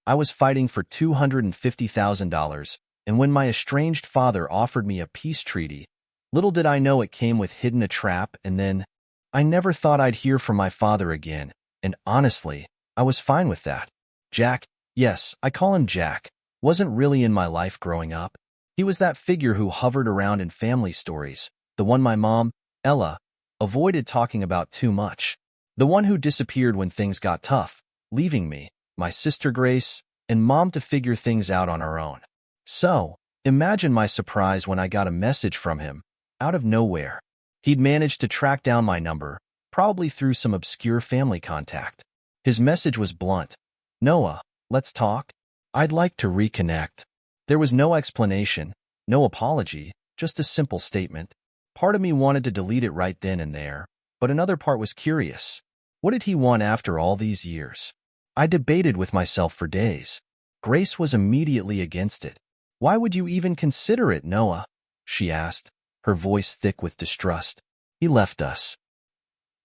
I was fighting for $250,000, and when my estranged father offered me a peace treaty, little did I know it came with hidden a trap, and then I never thought I'd hear from my father again, and honestly, I was fine with that. Jack, yes, I call him Jack, wasn't really in my life growing up. He was that figure who hovered around in family stories, the one my mom, Ella, avoided talking about too much. The one who disappeared when things got tough, leaving me, my sister Grace, and Mom to figure things out on our own. So, imagine my surprise when I got a message from him, out of nowhere. He'd managed to track down my number, probably through some obscure family contact. His message was blunt. Noah, let's talk. I'd like to reconnect. There was no explanation, no apology, just a simple statement. Part of me wanted to delete it right then and there, but another part was curious. What did he want after all these years? I debated with myself for days. Grace was immediately against it. Why would you even consider it, Noah? She asked, her voice thick with distrust. He left us.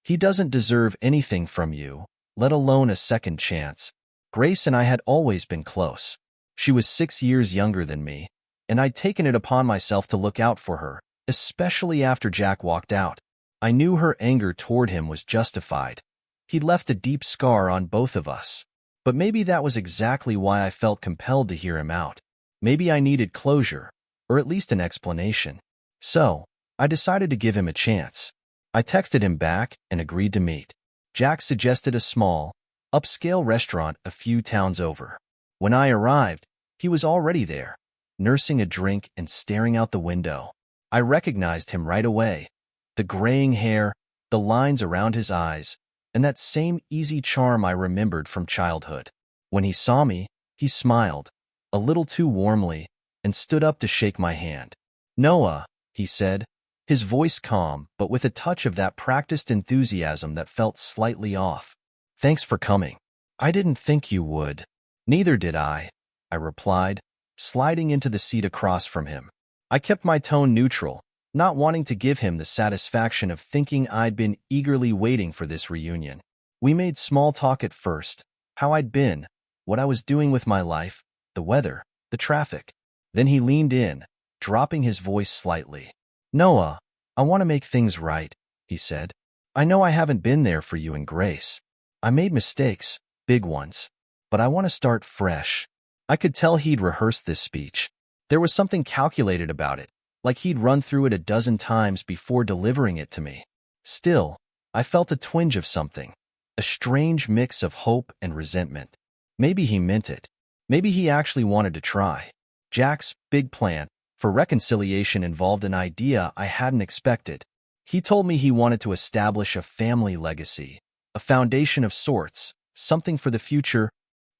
He doesn't deserve anything from you, let alone a second chance. Grace and I had always been close. She was 6 years younger than me, and I'd taken it upon myself to look out for her, especially after Jack walked out. I knew her anger toward him was justified. He'd left a deep scar on both of us. But maybe that was exactly why I felt compelled to hear him out. Maybe I needed closure, or at least an explanation. So, I decided to give him a chance. I texted him back and agreed to meet. Jack suggested a small, upscale restaurant a few towns over. When I arrived, he was already there, nursing a drink and staring out the window. I recognized him right away. The graying hair, the lines around his eyes, and that same easy charm I remembered from childhood. When he saw me, he smiled, a little too warmly, and stood up to shake my hand. Noah, he said, his voice calm, but with a touch of that practiced enthusiasm that felt slightly off. Thanks for coming. I didn't think you would. Neither did I replied, sliding into the seat across from him. I kept my tone neutral, not wanting to give him the satisfaction of thinking I'd been eagerly waiting for this reunion. We made small talk at first, how I'd been, what I was doing with my life, the weather, the traffic. Then he leaned in, dropping his voice slightly. Noah, I want to make things right, he said. I know I haven't been there for you and Grace. I made mistakes, big ones, but I want to start fresh. I could tell he'd rehearsed this speech. There was something calculated about it, like he'd run through it a dozen times before delivering it to me. Still, I felt a twinge of something, a strange mix of hope and resentment. Maybe he meant it. Maybe he actually wanted to try. Jack's big plan for reconciliation involved an idea I hadn't expected. He told me he wanted to establish a family legacy, a foundation of sorts, something for the future.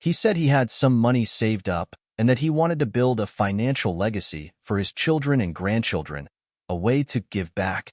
He said he had some money saved up and that he wanted to build a financial legacy for his children and grandchildren, a way to give back.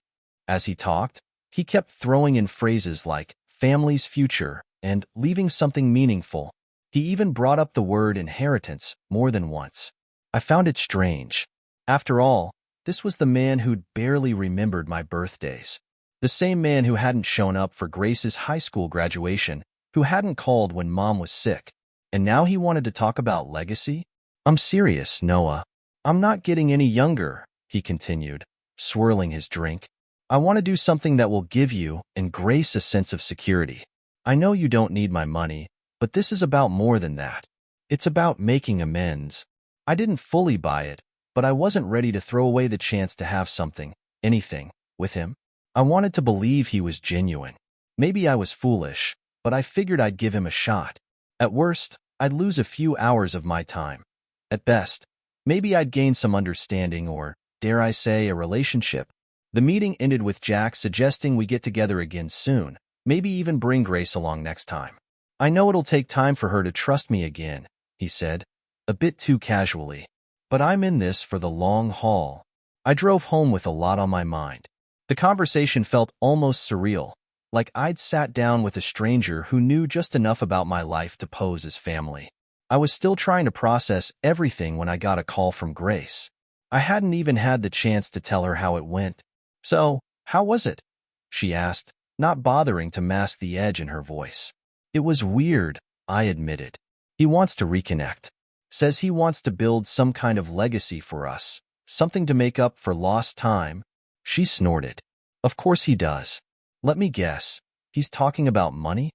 As he talked, he kept throwing in phrases like family's future and leaving something meaningful. He even brought up the word inheritance more than once. I found it strange. After all, this was the man who'd barely remembered my birthdays. The same man who hadn't shown up for Grace's high school graduation, who hadn't called when Mom was sick. And now he wanted to talk about legacy? I'm serious, Noah. I'm not getting any younger, he continued, swirling his drink. I want to do something that will give you and Grace a sense of security. I know you don't need my money, but this is about more than that. It's about making amends. I didn't fully buy it, but I wasn't ready to throw away the chance to have something, anything, with him. I wanted to believe he was genuine. Maybe I was foolish, but I figured I'd give him a shot. At worst, I'd lose a few hours of my time. At best, maybe I'd gain some understanding or, dare I say, a relationship. The meeting ended with Jack suggesting we get together again soon, maybe even bring Grace along next time. I know it'll take time for her to trust me again, he said, a bit too casually. But I'm in this for the long haul. I drove home with a lot on my mind. The conversation felt almost surreal, like I'd sat down with a stranger who knew just enough about my life to pose as family. I was still trying to process everything when I got a call from Grace. I hadn't even had the chance to tell her how it went. So, how was it? She asked, not bothering to mask the edge in her voice. It was weird, I admitted. He wants to reconnect. Says he wants to build some kind of legacy for us, something to make up for lost time. She snorted. Of course he does. Let me guess. He's talking about money?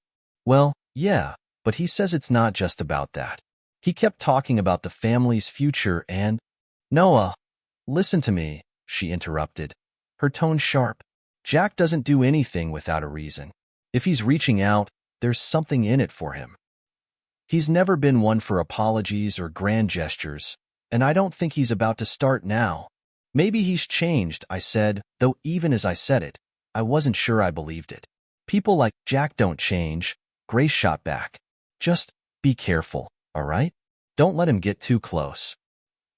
Well, yeah, but he says it's not just about that. He kept talking about the family's future and… Noah, listen to me, she interrupted, her tone sharp. Jack doesn't do anything without a reason. If he's reaching out, there's something in it for him. He's never been one for apologies or grand gestures, and I don't think he's about to start now. Maybe he's changed, I said, though even as I said it, I wasn't sure I believed it. People like Jack don't change, Grace shot back. Just be careful, all right? Don't let him get too close.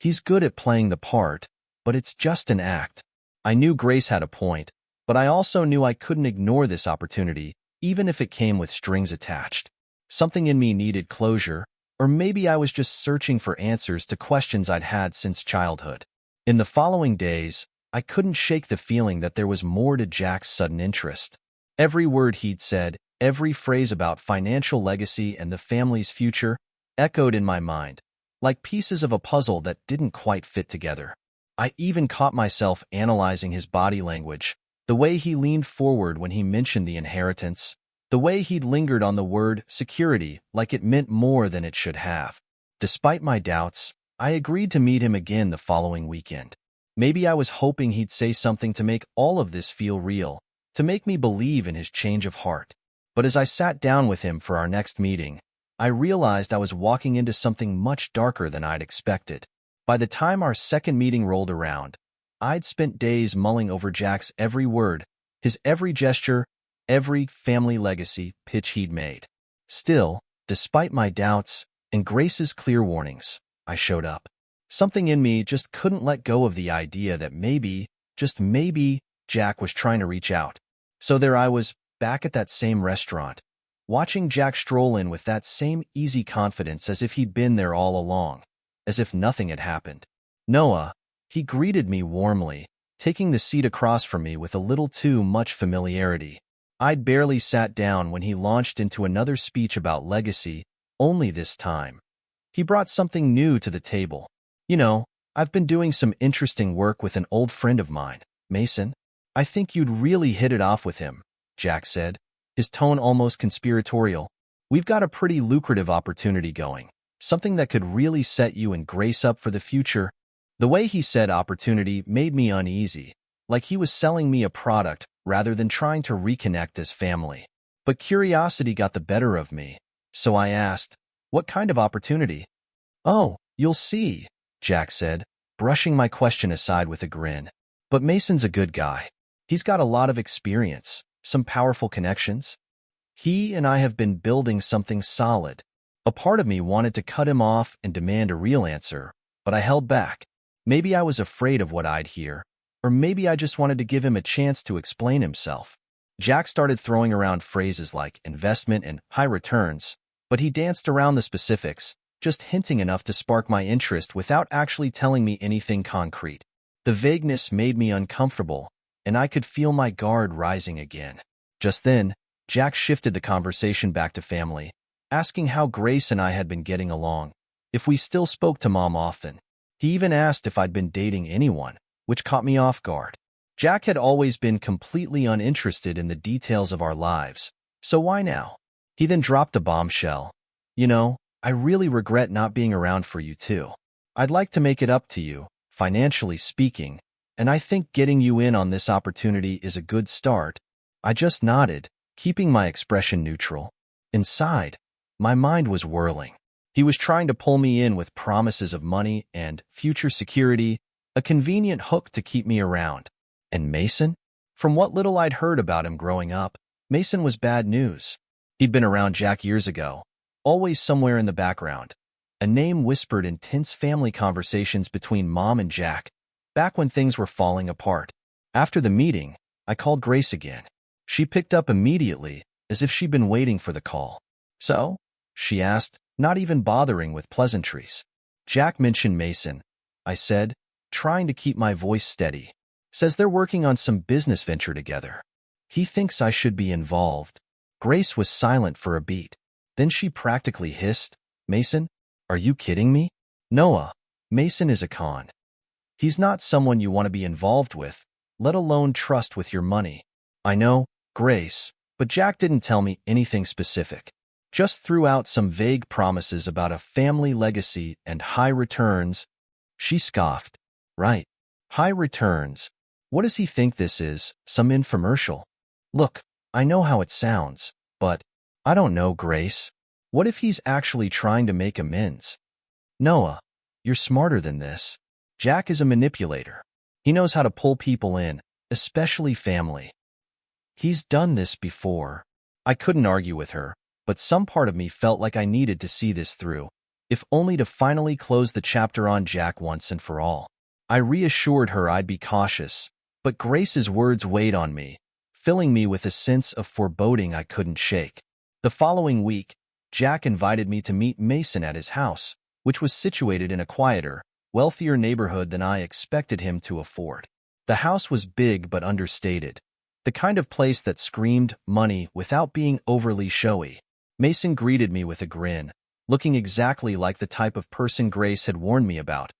He's good at playing the part, but it's just an act. I knew Grace had a point, but I also knew I couldn't ignore this opportunity, even if it came with strings attached. Something in me needed closure, or maybe I was just searching for answers to questions I'd had since childhood. In the following days, I couldn't shake the feeling that there was more to Jack's sudden interest. Every word he'd said, every phrase about financial legacy and the family's future, echoed in my mind, like pieces of a puzzle that didn't quite fit together. I even caught myself analyzing his body language, the way he leaned forward when he mentioned the inheritance, the way he'd lingered on the word security like it meant more than it should have. Despite my doubts, I agreed to meet him again the following weekend. Maybe I was hoping he'd say something to make all of this feel real, to make me believe in his change of heart. But as I sat down with him for our next meeting, I realized I was walking into something much darker than I'd expected. By the time our second meeting rolled around, I'd spent days mulling over Jack's every word, his every gesture, every family legacy pitch he'd made. Still, despite my doubts and Grace's clear warnings, I showed up. Something in me just couldn't let go of the idea that maybe, just maybe, Jack was trying to reach out. So there I was, back at that same restaurant, watching Jack stroll in with that same easy confidence as if he'd been there all along, as if nothing had happened. Noah, he greeted me warmly, taking the seat across from me with a little too much familiarity. I'd barely sat down when he launched into another speech about legacy, only this time. He brought something new to the table. You know, I've been doing some interesting work with an old friend of mine, Mason. I think you'd really hit it off with him, Jack said, his tone almost conspiratorial. We've got a pretty lucrative opportunity going, something that could really set you and Grace up for the future. The way he said opportunity made me uneasy, like he was selling me a product rather than trying to reconnect as family. But curiosity got the better of me, so I asked, what kind of opportunity? Oh, you'll see, Jack said, brushing my question aside with a grin. But Mason's a good guy. He's got a lot of experience, some powerful connections. He and I have been building something solid. A part of me wanted to cut him off and demand a real answer, but I held back. Maybe I was afraid of what I'd hear, or maybe I just wanted to give him a chance to explain himself. Jack started throwing around phrases like investment and high returns, but he danced around the specifics, just hinting enough to spark my interest without actually telling me anything concrete. The vagueness made me uncomfortable, and I could feel my guard rising again. Just then, Jack shifted the conversation back to family, asking how Grace and I had been getting along, if we still spoke to Mom often. He even asked if I'd been dating anyone, which caught me off guard. Jack had always been completely uninterested in the details of our lives, so why now? He then dropped a bombshell. You know, I really regret not being around for you too. I'd like to make it up to you, financially speaking, and I think getting you in on this opportunity is a good start. I just nodded, keeping my expression neutral. Inside, my mind was whirling. He was trying to pull me in with promises of money and future security, a convenient hook to keep me around. And Mason? From what little I'd heard about him growing up, Mason was bad news. He'd been around Jack years ago, always somewhere in the background. A name whispered in tense family conversations between Mom and Jack, back when things were falling apart. After the meeting, I called Grace again. She picked up immediately, as if she'd been waiting for the call. So? She asked, not even bothering with pleasantries. Jack mentioned Mason, I said, trying to keep my voice steady. Says they're working on some business venture together. He thinks I should be involved. Grace was silent for a beat. Then she practically hissed, Mason, are you kidding me? Noah, Mason is a con. He's not someone you want to be involved with, let alone trust with your money. I know, Grace, but Jack didn't tell me anything specific. Just threw out some vague promises about a family legacy and high returns. She scoffed. Right. High returns. What does he think this is, some infomercial? Look, I know how it sounds, but I don't know, Grace. What if he's actually trying to make amends? Noah, you're smarter than this. Jack is a manipulator. He knows how to pull people in, especially family. He's done this before. I couldn't argue with her, but some part of me felt like I needed to see this through, if only to finally close the chapter on Jack once and for all. I reassured her I'd be cautious, but Grace's words weighed on me, filling me with a sense of foreboding I couldn't shake. The following week, Jack invited me to meet Mason at his house, which was situated in a quieter, wealthier neighborhood than I expected him to afford. The house was big but understated, the kind of place that screamed money without being overly showy. Mason greeted me with a grin, looking exactly like the type of person Grace had warned me about,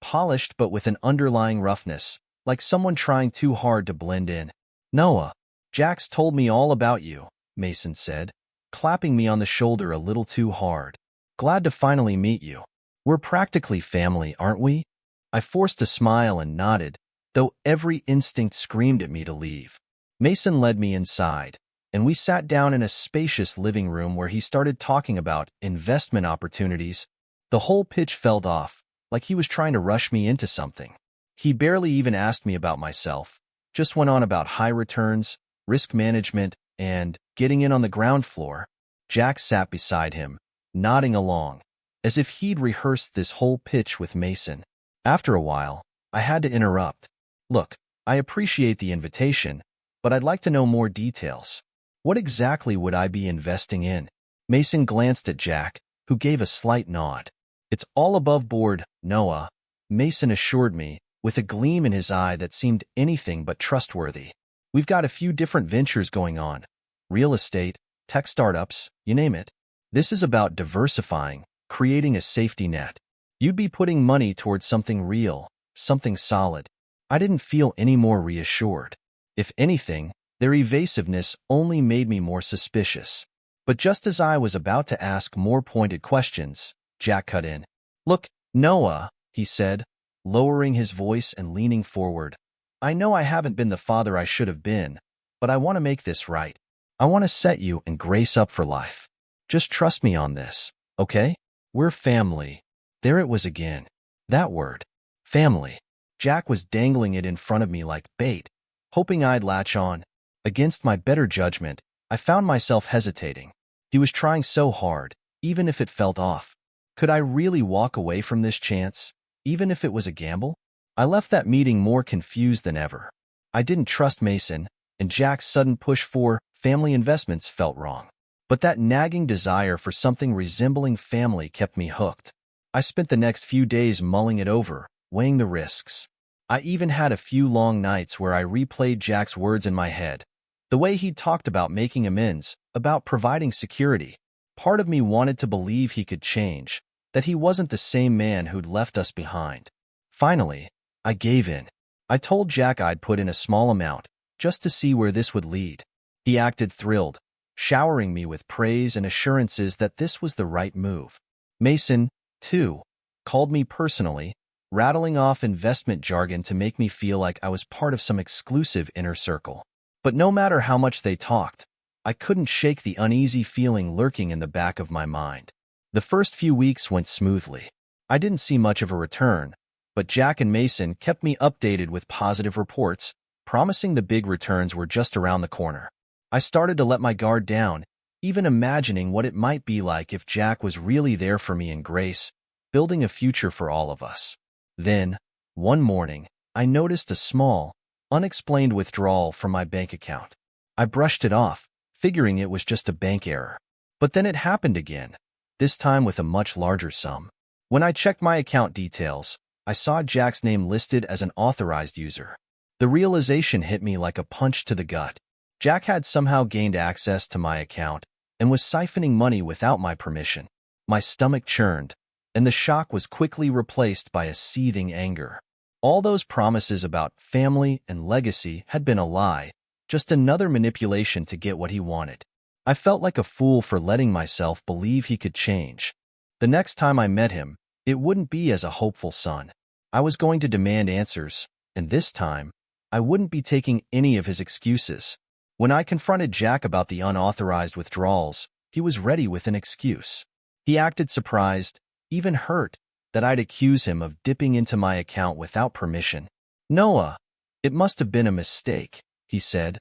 polished but with an underlying roughness, like someone trying too hard to blend in. Noah, Jack's told me all about you, Mason said, clapping me on the shoulder a little too hard. Glad to finally meet you. We're practically family, aren't we? I forced a smile and nodded, though every instinct screamed at me to leave. Mason led me inside, and we sat down in a spacious living room where he started talking about investment opportunities. The whole pitch felt off, like he was trying to rush me into something. He barely even asked me about myself, just went on about high returns, risk management, and getting in on the ground floor. Jack sat beside him, nodding along, as if he'd rehearsed this whole pitch with Mason. After a while, I had to interrupt. Look, I appreciate the invitation, but I'd like to know more details. What exactly would I be investing in? Mason glanced at Jack, who gave a slight nod. It's all above board, Noah, Mason assured me, with a gleam in his eye that seemed anything but trustworthy. We've got a few different ventures going on. Real estate, tech startups, you name it. This is about diversifying, creating a safety net. You'd be putting money towards something real, something solid. I didn't feel any more reassured. If anything, their evasiveness only made me more suspicious. But just as I was about to ask more pointed questions, Jack cut in. Look, Noah, he said, lowering his voice and leaning forward. I know I haven't been the father I should have been, but I want to make this right. I want to set you and Grace up for life. Just trust me on this, okay? We're family. There it was again. That word. Family. Jack was dangling it in front of me like bait, hoping I'd latch on. Against my better judgment, I found myself hesitating. He was trying so hard, even if it felt off. Could I really walk away from this chance, even if it was a gamble? I left that meeting more confused than ever. I didn't trust Mason, and Jack's sudden push for family investments felt wrong. But that nagging desire for something resembling family kept me hooked. I spent the next few days mulling it over, weighing the risks. I even had a few long nights where I replayed Jack's words in my head. The way he'd talked about making amends, about providing security. Part of me wanted to believe he could change, that he wasn't the same man who'd left us behind. Finally, I gave in. I told Jack I'd put in a small amount, just to see where this would lead. He acted thrilled, showering me with praise and assurances that this was the right move. Mason, too, called me personally, rattling off investment jargon to make me feel like I was part of some exclusive inner circle. But no matter how much they talked, I couldn't shake the uneasy feeling lurking in the back of my mind. The first few weeks went smoothly. I didn't see much of a return, but Jack and Mason kept me updated with positive reports, promising the big returns were just around the corner. I started to let my guard down, even imagining what it might be like if Jack was really there for me and Grace, building a future for all of us. Then, one morning, I noticed a small, unexplained withdrawal from my bank account. I brushed it off, figuring it was just a bank error. But then it happened again, this time with a much larger sum. When I checked my account details, I saw Jack's name listed as an authorized user. The realization hit me like a punch to the gut. Jack had somehow gained access to my account and was siphoning money without my permission. My stomach churned, and the shock was quickly replaced by a seething anger. All those promises about family and legacy had been a lie, just another manipulation to get what he wanted. I felt like a fool for letting myself believe he could change. The next time I met him, it wouldn't be as a hopeful son. I was going to demand answers, and this time, I wouldn't be taking any of his excuses. When I confronted Jack about the unauthorized withdrawals, he was ready with an excuse. He acted surprised, even hurt, that I'd accuse him of dipping into my account without permission. "Noah, it must have been a mistake," he said,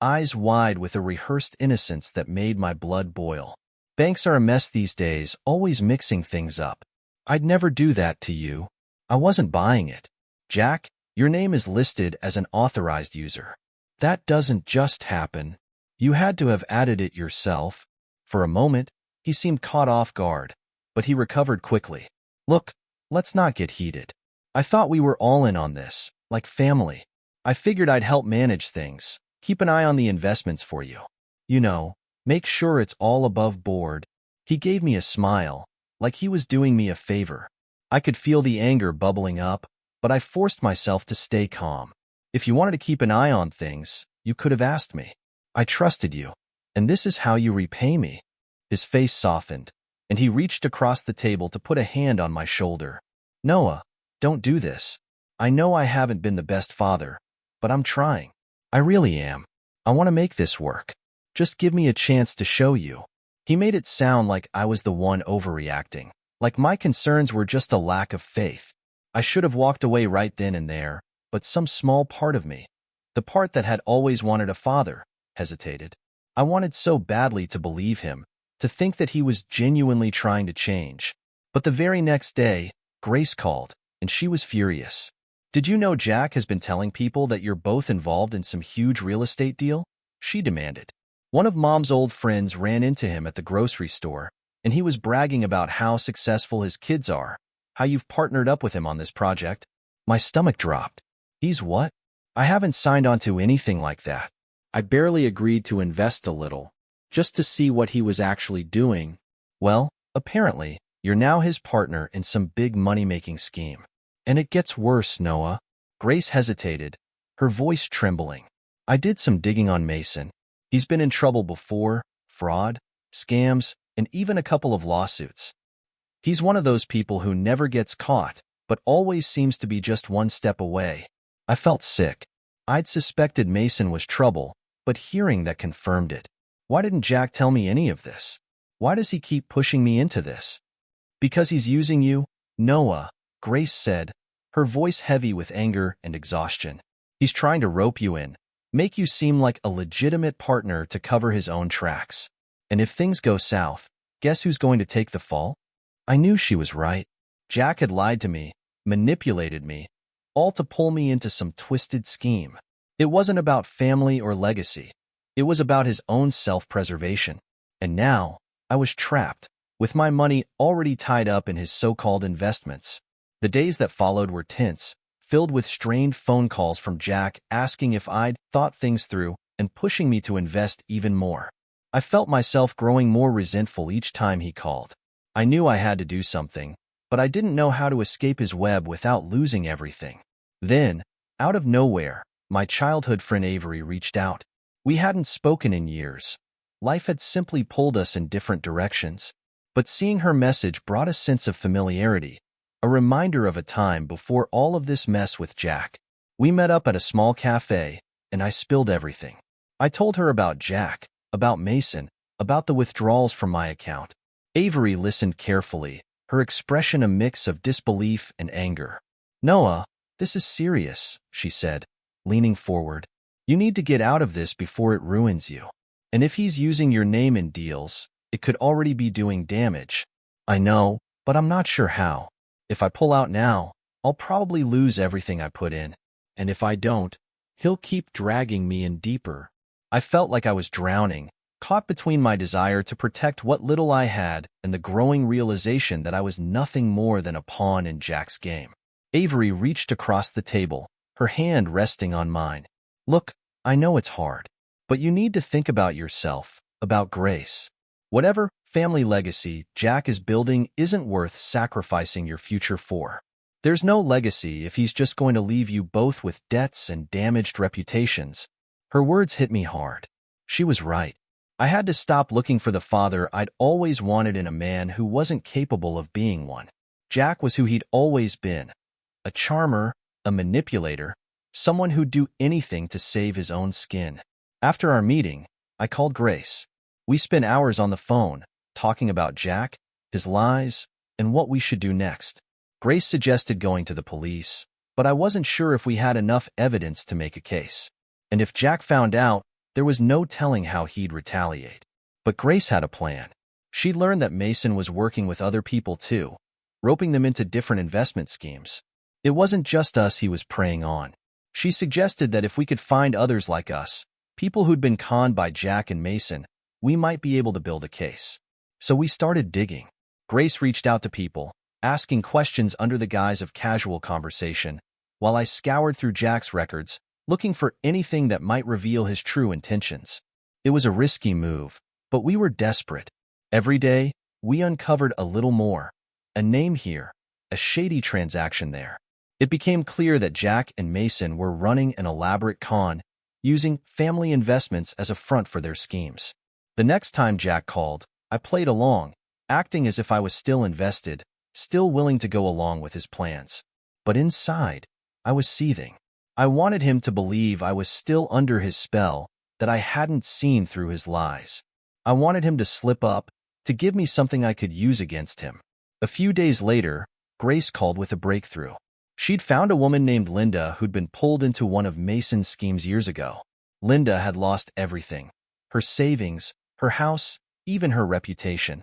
eyes wide with a rehearsed innocence that made my blood boil. "Banks are a mess these days, always mixing things up. I'd never do that to you. I wasn't buying it. Jack, your name is listed as an authorized user. That doesn't just happen. You had to have added it yourself." For a moment, he seemed caught off guard, but he recovered quickly. "Look, let's not get heated. I thought we were all in on this, like family. I figured I'd help manage things, keep an eye on the investments for you. You know, make sure it's all above board." He gave me a smile, like he was doing me a favor. I could feel the anger bubbling up, but I forced myself to stay calm. "If you wanted to keep an eye on things, you could have asked me. I trusted you, and this is how you repay me." His face softened, and he reached across the table to put a hand on my shoulder. "Noah, don't do this. I know I haven't been the best father, but I'm trying. I really am. I want to make this work. Just give me a chance to show you." He made it sound like I was the one overreacting, like my concerns were just a lack of faith. I should have walked away right then and there, but some small part of me, the part that had always wanted a father, hesitated. I wanted so badly to believe him, to think that he was genuinely trying to change. But the very next day, Grace called, and she was furious. "Did you know Jack has been telling people that you're both involved in some huge real estate deal?" she demanded. "One of Mom's old friends ran into him at the grocery store, and he was bragging about how successful his kids are, how you've partnered up with him on this project." My stomach dropped. "He's what? I haven't signed on to anything like that. I barely agreed to invest a little, just to see what he was actually doing." "Well, apparently, you're now his partner in some big money-making scheme. And it gets worse, Noah." Grace hesitated, her voice trembling. "I did some digging on Mason. He's been in trouble before, fraud, scams, and even a couple of lawsuits. He's one of those people who never gets caught, but always seems to be just one step away." I felt sick. I'd suspected Mason was trouble, but hearing that confirmed it. Why didn't Jack tell me any of this? Why does he keep pushing me into this? "Because he's using you, Noah," Grace said, her voice heavy with anger and exhaustion. "He's trying to rope you in, make you seem like a legitimate partner to cover his own tracks. And if things go south, guess who's going to take the fall?" I knew she was right. Jack had lied to me, manipulated me, all to pull me into some twisted scheme. It wasn't about family or legacy. It was about his own self-preservation. And now, I was trapped, with my money already tied up in his so-called investments. The days that followed were tense, filled with strained phone calls from Jack asking if I'd thought things through and pushing me to invest even more. I felt myself growing more resentful each time he called. I knew I had to do something, but I didn't know how to escape his web without losing everything. Then, out of nowhere, my childhood friend Avery reached out. We hadn't spoken in years. Life had simply pulled us in different directions. But seeing her message brought a sense of familiarity, a reminder of a time before all of this mess with Jack. We met up at a small cafe, and I spilled everything. I told her about Jack, about Mason, about the withdrawals from my account. Avery listened carefully, her expression a mix of disbelief and anger. "Noah, this is serious," she said, leaning forward. "You need to get out of this before it ruins you. And if he's using your name in deals, it could already be doing damage." "I know, but I'm not sure how. If I pull out now, I'll probably lose everything I put in. And if I don't, he'll keep dragging me in deeper." I felt like I was drowning, caught between my desire to protect what little I had and the growing realization that I was nothing more than a pawn in Jack's game. Avery reached across the table, her hand resting on mine. "Look, I know it's hard, but you need to think about yourself, about Grace. Whatever family legacy Jack is building isn't worth sacrificing your future for. There's no legacy if he's just going to leave you both with debts and damaged reputations. Her words hit me hard. She was right. I had to stop looking for the father I'd always wanted in a man who wasn't capable of being one. Jack was who he'd always been. A charmer, a manipulator, someone who'd do anything to save his own skin. After our meeting, I called Grace. We spent hours on the phone, talking about Jack, his lies, and what we should do next. Grace suggested going to the police, but I wasn't sure if we had enough evidence to make a case. And if Jack found out, there was no telling how he'd retaliate. But Grace had a plan. She'd learned that Mason was working with other people too, roping them into different investment schemes. It wasn't just us he was preying on. She suggested that if we could find others like us, people who'd been conned by Jack and Mason, we might be able to build a case. So we started digging. Grace reached out to people, asking questions under the guise of casual conversation, while I scoured through Jack's records, looking for anything that might reveal his true intentions. It was a risky move, but we were desperate. Every day, we uncovered a little more. A name here, a shady transaction there. It became clear that Jack and Mason were running an elaborate con, using family investments as a front for their schemes. The next time Jack called, I played along, acting as if I was still invested, still willing to go along with his plans. But inside, I was seething. I wanted him to believe I was still under his spell, that I hadn't seen through his lies. I wanted him to slip up, to give me something I could use against him. A few days later, Grace called with a breakthrough. She'd found a woman named Linda who'd been pulled into one of Mason's schemes years ago. Linda had lost everything. Her savings, her house, even her reputation.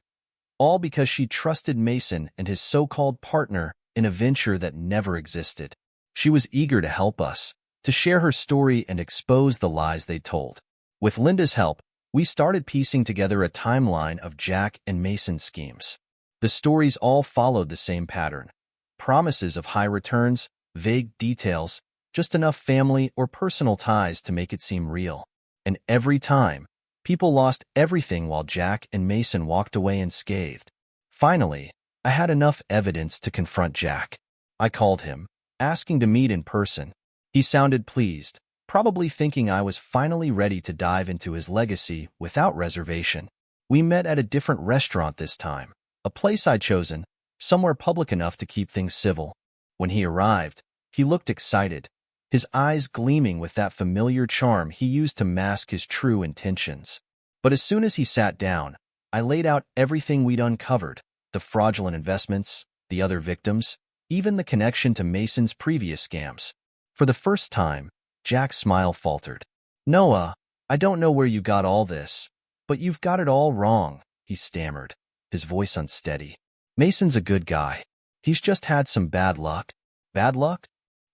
All because she trusted Mason and his so-called partner in a venture that never existed. She was eager to help us, to share her story and expose the lies they told. With Linda's help, we started piecing together a timeline of Jack and Mason's schemes. The stories all followed the same pattern. Promises of high returns, vague details, just enough family or personal ties to make it seem real. And every time, people lost everything while Jack and Mason walked away unscathed. Finally, I had enough evidence to confront Jack. I called him, asking to meet in person. He sounded pleased, probably thinking I was finally ready to dive into his legacy without reservation. We met at a different restaurant this time, a place I'd chosen, somewhere public enough to keep things civil. When he arrived, he looked excited, his eyes gleaming with that familiar charm he used to mask his true intentions. But as soon as he sat down, I laid out everything we'd uncovered, the fraudulent investments, the other victims, even the connection to Mason's previous scams. For the first time, Jack's smile faltered. "Noah, I don't know where you got all this, but you've got it all wrong," he stammered, his voice unsteady. "Mason's a good guy. He's just had some bad luck." "Bad luck?"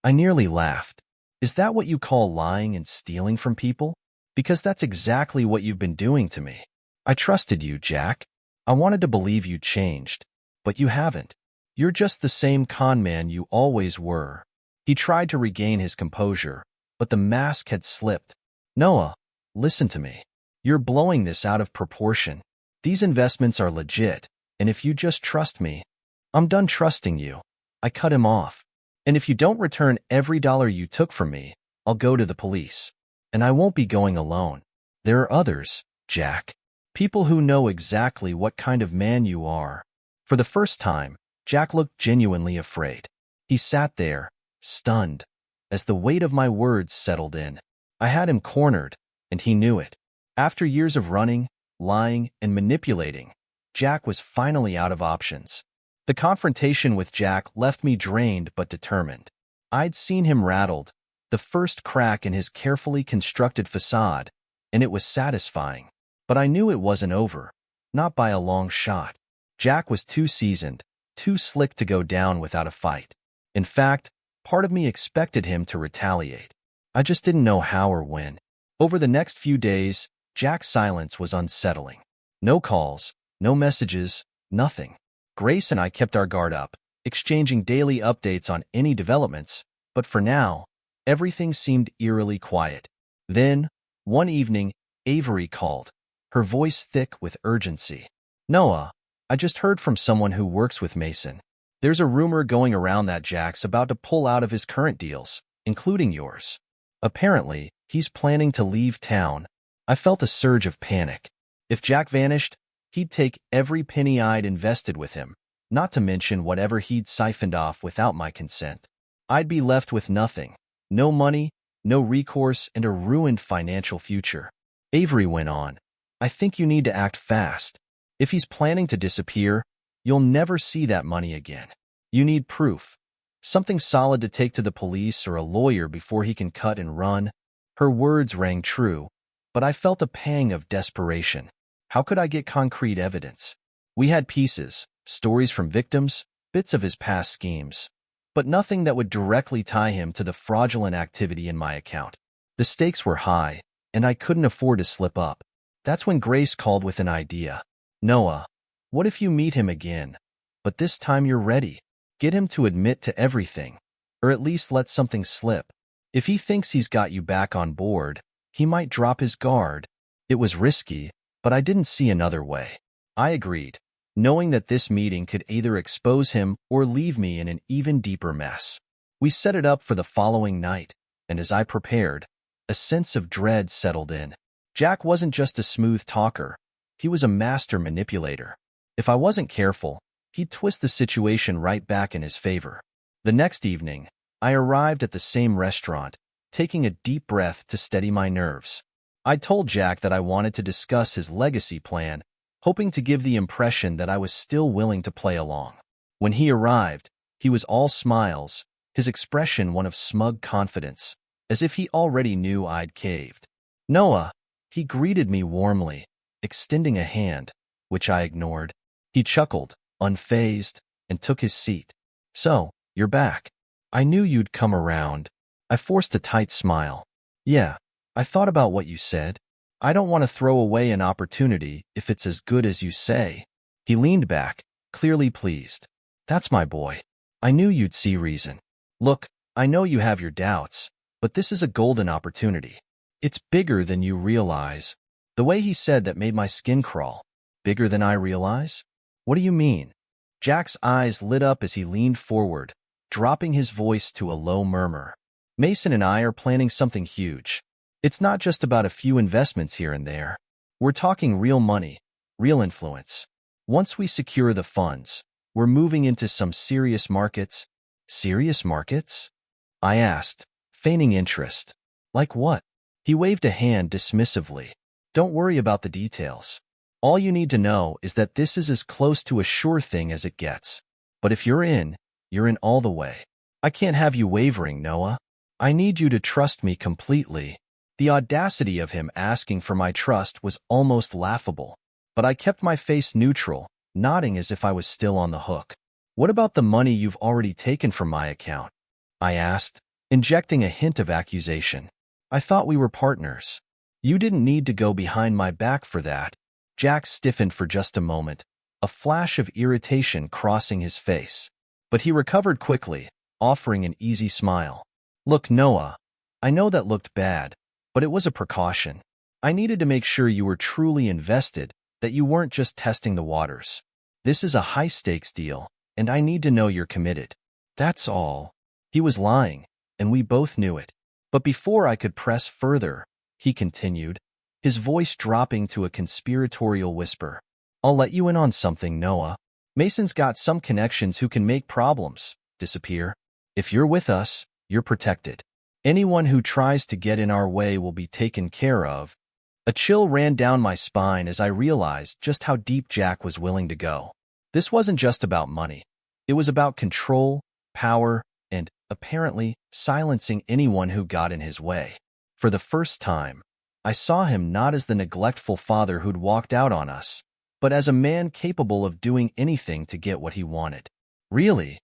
I nearly laughed. "Is that what you call lying and stealing from people? Because that's exactly what you've been doing to me. I trusted you, Jack. I wanted to believe you changed, but you haven't. You're just the same con man you always were." He tried to regain his composure, but the mask had slipped. "Noah, listen to me. You're blowing this out of proportion. These investments are legit, and if you just trust me..." "I'm done trusting you." I cut him off. "And if you don't return every dollar you took from me, I'll go to the police. And I won't be going alone. There are others, Jack. People who know exactly what kind of man you are." For the first time, Jack looked genuinely afraid. He sat there, stunned, as the weight of my words settled in. I had him cornered, and he knew it. After years of running, lying, and manipulating, Jack was finally out of options. The confrontation with Jack left me drained but determined. I'd seen him rattled, the first crack in his carefully constructed facade, and it was satisfying. But I knew it wasn't over, not by a long shot. Jack was too seasoned, too slick to go down without a fight. In fact, part of me expected him to retaliate. I just didn't know how or when. Over the next few days, Jack's silence was unsettling. No calls, no messages, nothing. Grace and I kept our guard up, exchanging daily updates on any developments, but for now, everything seemed eerily quiet. Then, one evening, Avery called, her voice thick with urgency. Noah, I just heard from someone who works with Mason. There's a rumor going around that Jack's about to pull out of his current deals, including yours. Apparently, he's planning to leave town. I felt a surge of panic. If Jack vanished, he'd take every penny I'd invested with him, not to mention whatever he'd siphoned off without my consent. I'd be left with nothing. No money, no recourse, and a ruined financial future. Avery went on. I think you need to act fast. If he's planning to disappear, you'll never see that money again. You need proof. Something solid to take to the police or a lawyer before he can cut and run. Her words rang true, but I felt a pang of desperation. How could I get concrete evidence? We had pieces, stories from victims, bits of his past schemes, but nothing that would directly tie him to the fraudulent activity in my account. The stakes were high, and I couldn't afford to slip up. That's when Grace called with an idea. Noah, what if you meet him again? But this time you're ready. Get him to admit to everything, or at least let something slip. If he thinks he's got you back on board, he might drop his guard. It was risky, but I didn't see another way. I agreed, knowing that this meeting could either expose him or leave me in an even deeper mess. We set it up for the following night, and as I prepared, a sense of dread settled in. Jack wasn't just a smooth talker. He was a master manipulator. If I wasn't careful, he'd twist the situation right back in his favor. The next evening, I arrived at the same restaurant, taking a deep breath to steady my nerves. I told Jack that I wanted to discuss his legacy plan, hoping to give the impression that I was still willing to play along. When he arrived, he was all smiles, his expression one of smug confidence, as if he already knew I'd caved. Noah, he greeted me warmly, extending a hand, which I ignored. He chuckled, unfazed, and took his seat. So, you're back. I knew you'd come around. I forced a tight smile. Yeah, I thought about what you said. I don't want to throw away an opportunity if it's as good as you say. He leaned back, clearly pleased. That's my boy. I knew you'd see reason. Look, I know you have your doubts, but this is a golden opportunity. It's bigger than you realize. The way he said that made my skin crawl. Bigger than I realize? What do you mean? Jack's eyes lit up as he leaned forward, dropping his voice to a low murmur. Mason and I are planning something huge. It's not just about a few investments here and there. We're talking real money, real influence. Once we secure the funds, we're moving into some serious markets. Serious markets? I asked, feigning interest. Like what? He waved a hand dismissively. Don't worry about the details. All you need to know is that this is as close to a sure thing as it gets. But if you're in all the way. I can't have you wavering, Noah. I need you to trust me completely. The audacity of him asking for my trust was almost laughable. But I kept my face neutral, nodding as if I was still on the hook. What about the money you've already taken from my account? I asked, injecting a hint of accusation. I thought we were partners. You didn't need to go behind my back for that. Jack stiffened for just a moment, a flash of irritation crossing his face. But he recovered quickly, offering an easy smile. Look, Noah, I know that looked bad, but it was a precaution. I needed to make sure you were truly invested, that you weren't just testing the waters. This is a high-stakes deal, and I need to know you're committed. That's all. He was lying, and we both knew it. But before I could press further, he continued, his voice dropping to a conspiratorial whisper. I'll let you in on something, Noah. Mason's got some connections who can make problems disappear. If you're with us, you're protected. Anyone who tries to get in our way will be taken care of. A chill ran down my spine as I realized just how deep Jack was willing to go. This wasn't just about money. It was about control, power, and, apparently, silencing anyone who got in his way. For the first time, I saw him not as the neglectful father who'd walked out on us, but as a man capable of doing anything to get what he wanted. Really?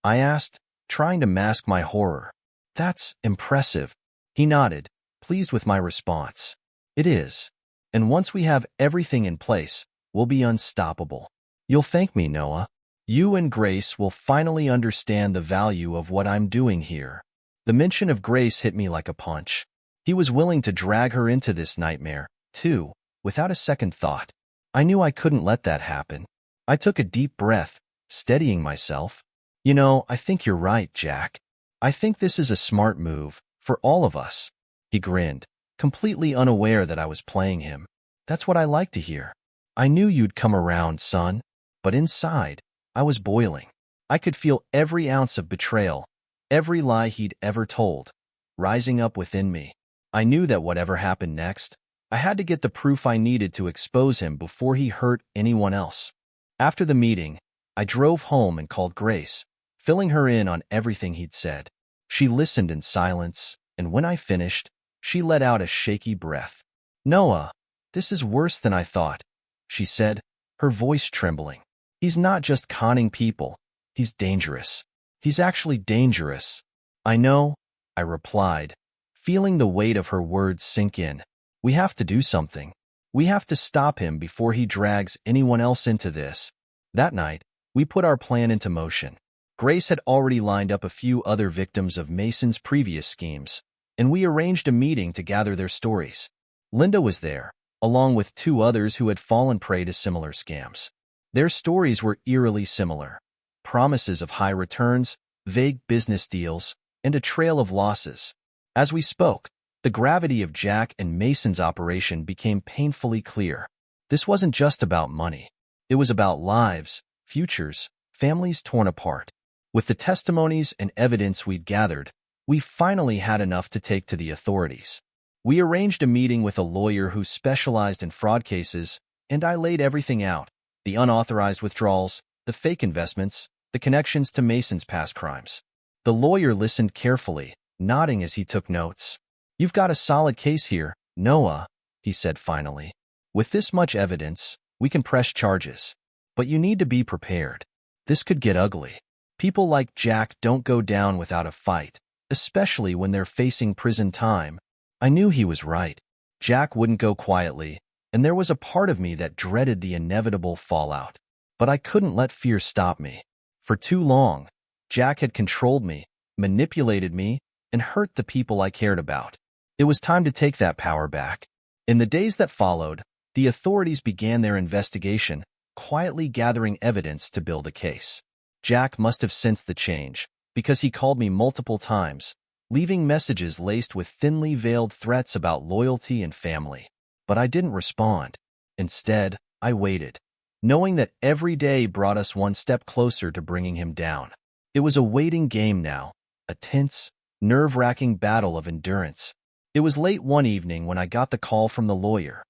I asked, trying to mask my horror. That's impressive. He nodded, pleased with my response. It is. And once we have everything in place, we'll be unstoppable. You'll thank me, Noah. You and Grace will finally understand the value of what I'm doing here. The mention of Grace hit me like a punch. He was willing to drag her into this nightmare, too, without a second thought. I knew I couldn't let that happen. I took a deep breath, steadying myself. You know, I think you're right, Jack. I think this is a smart move, for all of us. He grinned, completely unaware that I was playing him. That's what I like to hear. I knew you'd come around, son. But inside, I was boiling. I could feel every ounce of betrayal, every lie he'd ever told, rising up within me. I knew that whatever happened next, I had to get the proof I needed to expose him before he hurt anyone else. After the meeting, I drove home and called Grace, filling her in on everything he'd said. She listened in silence, and when I finished, she let out a shaky breath. "Noah, this is worse than I thought," she said, her voice trembling. "He's not just conning people. He's dangerous. He's actually dangerous." "I know," I replied, feeling the weight of her words sink in. "We have to do something. We have to stop him before he drags anyone else into this." That night, we put our plan into motion. Grace had already lined up a few other victims of Mason's previous schemes, and we arranged a meeting to gather their stories. Linda was there, along with 2 others who had fallen prey to similar scams. Their stories were eerily similar. Promises of high returns, vague business deals, and a trail of losses. As we spoke, the gravity of Jack and Mason's operation became painfully clear. This wasn't just about money. It was about lives, futures, families torn apart. With the testimonies and evidence we'd gathered, we finally had enough to take to the authorities. We arranged a meeting with a lawyer who specialized in fraud cases, and I laid everything out: the unauthorized withdrawals, the fake investments, the connections to Mason's past crimes. The lawyer listened carefully, nodding as he took notes. "You've got a solid case here, Noah," he said finally. "With this much evidence, we can press charges. But you need to be prepared. This could get ugly. People like Jack don't go down without a fight, especially when they're facing prison time." I knew he was right. Jack wouldn't go quietly, and there was a part of me that dreaded the inevitable fallout. But I couldn't let fear stop me. For too long, Jack had controlled me, manipulated me, and hurt the people I cared about. It was time to take that power back. In the days that followed, the authorities began their investigation, quietly gathering evidence to build a case. Jack must have sensed the change, because he called me multiple times, leaving messages laced with thinly veiled threats about loyalty and family. But I didn't respond. Instead, I waited, knowing that every day brought us one step closer to bringing him down. It was a waiting game now, a tense, nerve-wracking battle of endurance. It was late one evening when I got the call from the lawyer.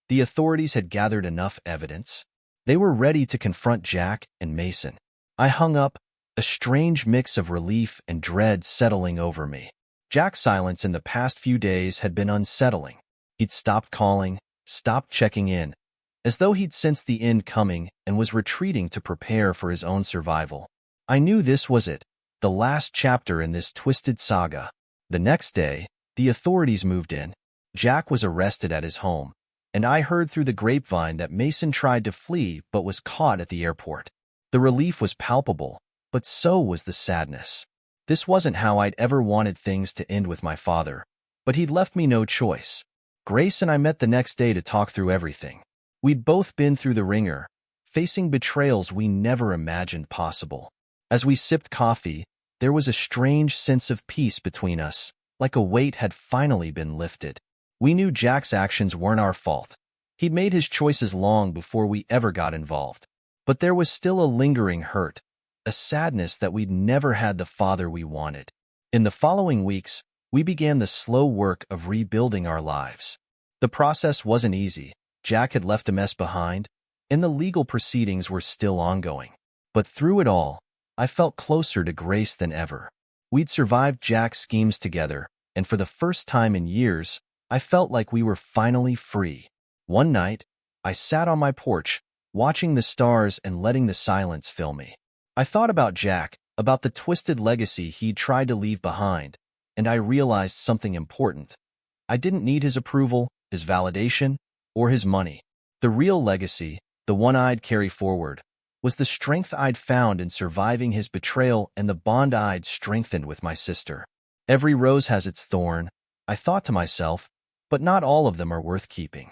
The authorities had gathered enough evidence. They were ready to confront Jack and Mason. I hung up, a strange mix of relief and dread settling over me. Jack's silence in the past few days had been unsettling. He'd stopped calling, stopped checking in, as though he'd sensed the end coming and was retreating to prepare for his own survival. I knew this was it, the last chapter in this twisted saga. The next day, the authorities moved in. Jack was arrested at his home, and I heard through the grapevine that Mason tried to flee but was caught at the airport. The relief was palpable, but so was the sadness. This wasn't how I'd ever wanted things to end with my father, but he'd left me no choice. Grace and I met the next day to talk through everything. We'd both been through the ringer, facing betrayals we never imagined possible. As we sipped coffee, there was a strange sense of peace between us, like a weight had finally been lifted. We knew Jack's actions weren't our fault. He'd made his choices long before we ever got involved. But there was still a lingering hurt, a sadness that we'd never had the father we wanted. In the following weeks, we began the slow work of rebuilding our lives. The process wasn't easy. Jack had left a mess behind, and the legal proceedings were still ongoing. But through it all, I felt closer to Grace than ever. We'd survived Jack's schemes together, and for the first time in years, I felt like we were finally free. One night, I sat on my porch, watching the stars and letting the silence fill me. I thought about Jack, about the twisted legacy he'd tried to leave behind, and I realized something important. I didn't need his approval, his validation, or his money. The real legacy, the one I'd carry forward, was the strength I'd found in surviving his betrayal and the bond I'd strengthened with my sister. Every rose has its thorn, I thought to myself, but not all of them are worth keeping.